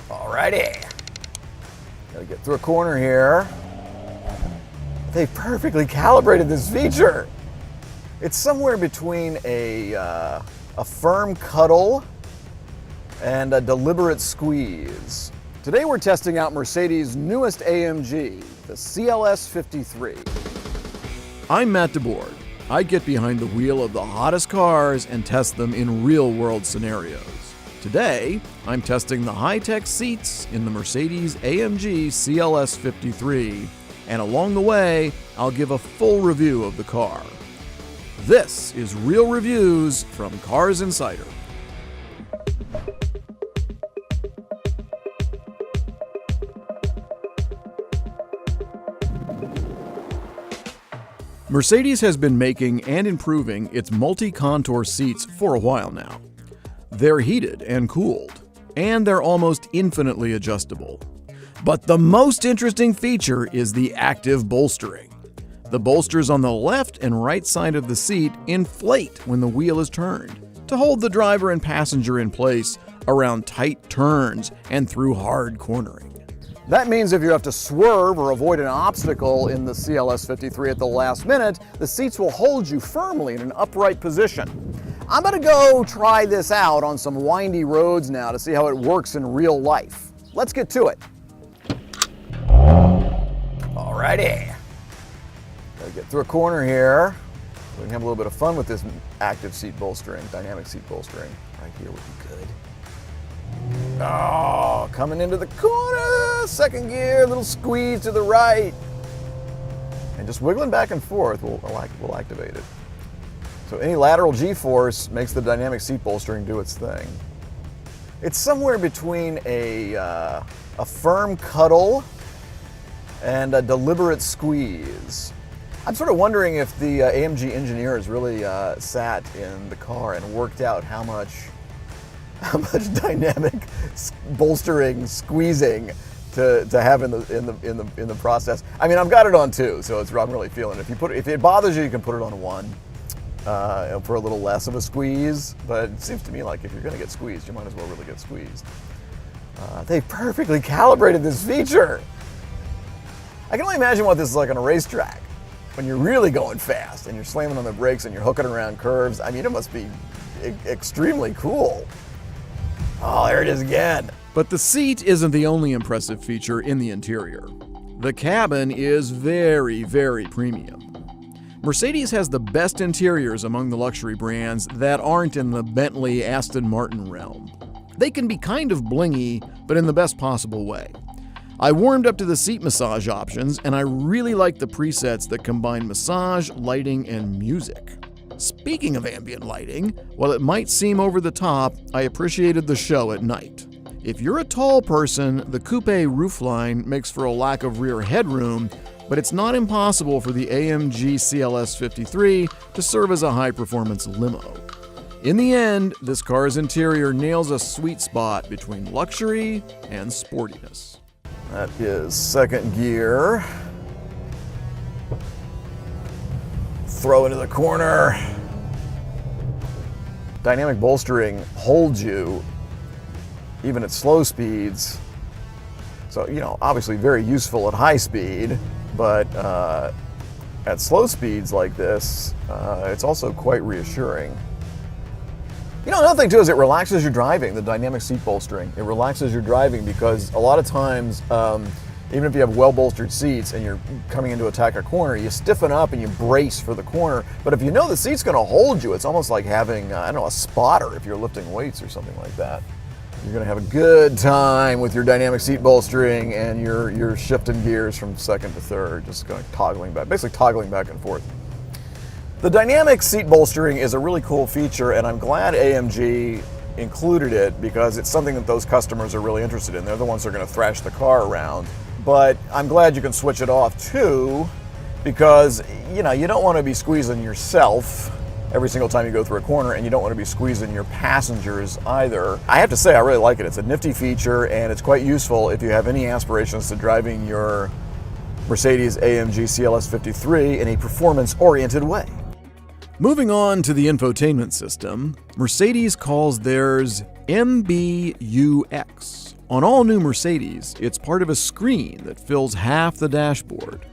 Alrighty. Gotta get through a corner here. They perfectly calibrated this feature. It's somewhere between a firm cuddle and a deliberate squeeze. Today we're testing out Mercedes' newest AMG, the CLS53. I'm Matt DeBoard. I get behind the wheel of the hottest cars and test them in real-world scenarios. Today, I'm testing the high-tech seats in the Mercedes AMG CLS53, and along the way, I'll give a full review of the car. This is Real Reviews from Cars Insider. Mercedes has been making and improving its multi-contour seats for a while now. They're heated and cooled, and they're almost infinitely adjustable. But the most interesting feature is the active bolstering. The bolsters on the left and right side of the seat inflate when the wheel is turned to hold the driver and passenger in place around tight turns and through hard cornering. That means if you have to swerve or avoid an obstacle in the CLS53 at the last minute, the seats will hold you firmly in an upright position. I'm gonna go try this out on some windy roads now to see how it works in real life. Let's get to it. Alrighty. Gotta get through a corner here. We can have a little bit of fun with this active seat bolstering, dynamic seat bolstering. Right here would be good. Oh, coming into the corner, second gear, little squeeze to the right. And just wiggling back and forth will activate it. So any lateral G-force makes the dynamic seat bolstering do its thing. It's somewhere between a firm cuddle and a deliberate squeeze. I'm sort of wondering if the AMG engineers really sat in the car and worked out how much dynamic bolstering, squeezing to have in the process. I mean, I've got it on 2, so I'm really feeling it. If it bothers you, you can put it on 1 for a little less of a squeeze. But it seems to me like if you're going to get squeezed, you might as well really get squeezed. They perfectly calibrated this feature. I can only imagine what this is like on a racetrack when you're really going fast and you're slamming on the brakes and you're hooking around curves. I mean, it must be extremely cool. Oh, there it is again. But the seat isn't the only impressive feature in the interior. The cabin is very, very premium. Mercedes has the best interiors among the luxury brands that aren't in the Bentley, Aston Martin realm. They can be kind of blingy, but in the best possible way. I warmed up to the seat massage options, and I really like the presets that combine massage, lighting, and music. Speaking of ambient lighting, while it might seem over the top, I appreciated the show at night. If you're a tall person, the coupe roofline makes for a lack of rear headroom, but it's not impossible for the AMG CLS53 to serve as a high-performance limo. In the end, this car's interior nails a sweet spot between luxury and sportiness. That is second gear. Throw into the corner. Dynamic bolstering holds you even at slow speeds. So, obviously very useful at high speed, but at slow speeds like this, it's also quite reassuring. Another thing too is it relaxes your driving, the dynamic seat bolstering. It relaxes your driving because a lot of times, even if you have well-bolstered seats and you're coming in to attack a corner, you stiffen up and you brace for the corner. But if you know the seat's going to hold you, it's almost like having, a spotter if you're lifting weights or something like that. You're going to have a good time with your dynamic seat bolstering and your shifting gears from second to third, just going basically toggling back and forth. The dynamic seat bolstering is a really cool feature, and I'm glad AMG included it because it's something that those customers are really interested in. They're the ones who are going to thrash the car around. But I'm glad you can switch it off too, because you don't want to be squeezing yourself every single time you go through a corner, and you don't want to be squeezing your passengers either. I have to say, I really like it. It's a nifty feature, and it's quite useful if you have any aspirations to driving your Mercedes AMG CLS53 in a performance-oriented way. Moving on to the infotainment system, Mercedes calls theirs MBUX, On all new Mercedes, it's part of a screen that fills half the dashboard.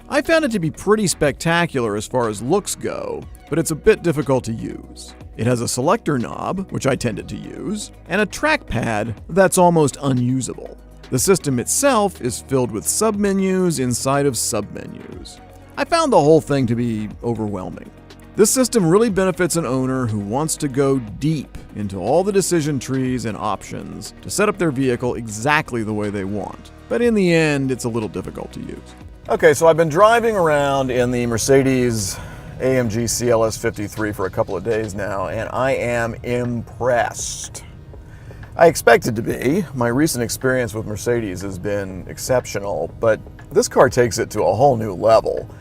I found it to be pretty spectacular as far as looks go, but it's a bit difficult to use. It has a selector knob, which I tended to use, and a trackpad that's almost unusable. The system itself is filled with submenus inside of submenus. I found the whole thing to be overwhelming. This system really benefits an owner who wants to go deep into all the decision trees and options to set up their vehicle exactly the way they want. But in the end, it's a little difficult to use. Okay, so I've been driving around in the Mercedes AMG CLS53 for a couple of days now, and I am impressed. I expected to be. My recent experience with Mercedes has been exceptional, but this car takes it to a whole new level.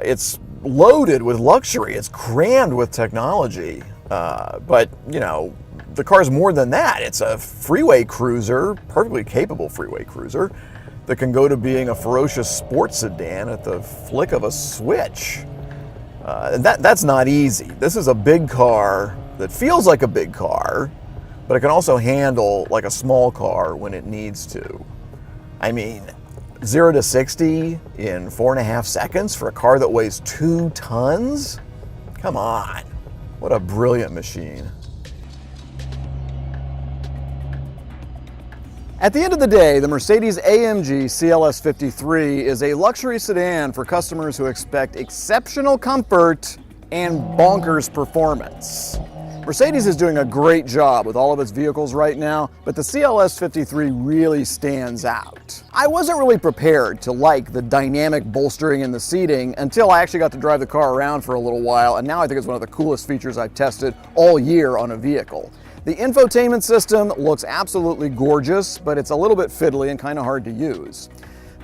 It's loaded with luxury, it's crammed with technology, but you know, the car's more than that. It's a freeway cruiser, perfectly capable freeway cruiser, that can go to being a ferocious sports sedan at the flick of a switch. That's not easy. This is a big car that feels like a big car, but it can also handle like a small car when it needs to. I mean, 0 to 60 in 4.5 seconds for a car that weighs 2 tons? Come on, what a brilliant machine. At the end of the day, the Mercedes-AMG CLS53 is a luxury sedan for customers who expect exceptional comfort and bonkers performance. Mercedes is doing a great job with all of its vehicles right now, but the CLS53 really stands out. I wasn't really prepared to like the dynamic bolstering in the seating until I actually got to drive the car around for a little while, and now I think it's one of the coolest features I've tested all year on a vehicle. The infotainment system looks absolutely gorgeous, but it's a little bit fiddly and kind of hard to use.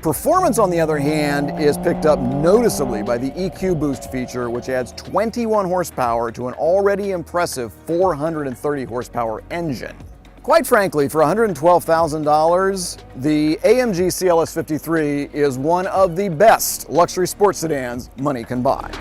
Performance, on the other hand, is picked up noticeably by the EQ Boost feature, which adds 21 horsepower to an already impressive 430 horsepower engine. Quite frankly, for $112,000, the AMG CLS53 is one of the best luxury sports sedans money can buy.